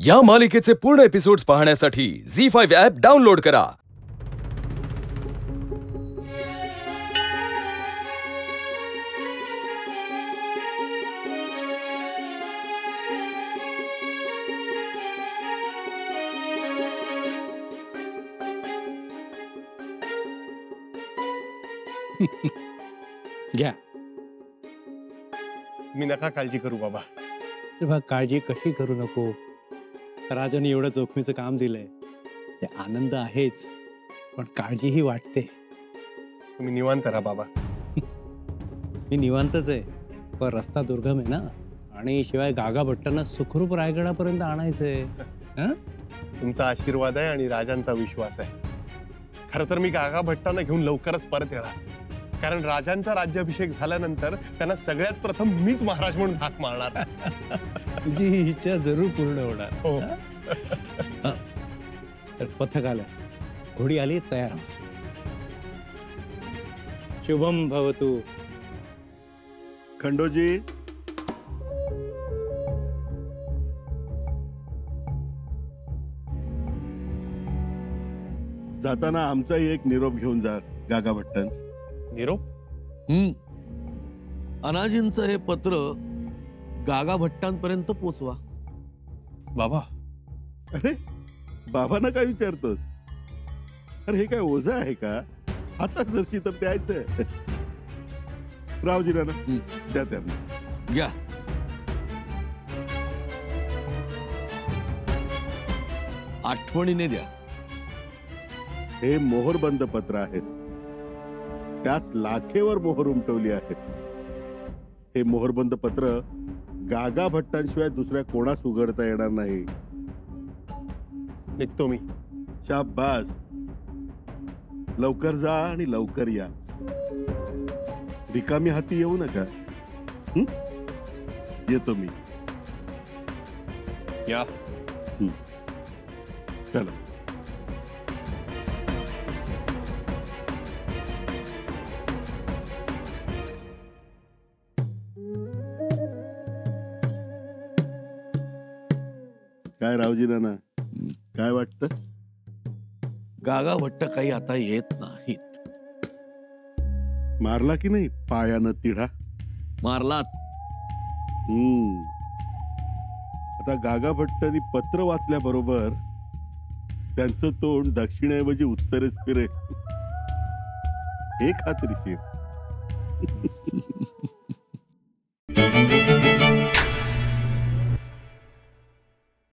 या मालिकेचे पूर्ण एपिसोड्स पाहण्यासाठी झी5 ॲप डाउनलोड करा. घ्या. मी नका काळजी करू बाबा. तेव्हा काळजी कशी करू नको. राजाने एवढं जोखमीचं काम दिलंय, ते आनंद आहेच, पण काळजीही वाटते. तुम्ही निवांत राहा बाबा. मी निवांतच आहे, पण रस्ता दुर्गम आहे ना, आणि शिवाय गागा भट्टांना सुखरूप रायगडापर्यंत आणायचंय. तुमचा आशीर्वाद आहे आणि राजांचा विश्वास आहे. खरं तर मी गागा भट्टांना घेऊन लवकरच परत येणार, कारण राजांचा राज्याभिषेक झाल्यानंतर त्यांना सगळ्यात प्रथम मीच महाराज म्हणून हाक मारणार. तुझी ही इच्छा जरूर पूर्ण होणार. हो. तर पथक आलं, घोडी आली, तयार. शुभम भवतु. खंडोजी, जाताना आमचाही एक निरोप घेऊन जा गागा भट्टांस. निरोप? अनाजींचं हे पत्र गागा भट्टांपर्यंत पोचवा. बाबा, अरे बाबांना काय विचारतोस? अरे हे काय ओझं आहे का? आता जरशी तर द्यायचंय. रावजीराना द्या त्यांना. घ्या. आठवणीने द्या. हे मोहरबंद पत्र आहेत, त्यास लाखेवर मोहर उमटवली आहे. हे मोहरबंद पत्र गागा भट्टांशिवाय दुसऱ्या कोणास उघडता येणार नाही. निघतो मी. शाबास. लवकर जा आणि लवकर या. रिकामी हाती येऊ नका. येतो मी. या. चला. काय रावजी नाना, काय वाटतं? गागा भट्ट काही आता येत नाहीत. मारला की नाही पायानं तिढा? मारलात. आता गागा भट्टांनी पत्र वाचल्याबरोबर त्यांचं तोंड दक्षिणेऐवजी उत्तरेस फिरेल, हे खात्रीशीर.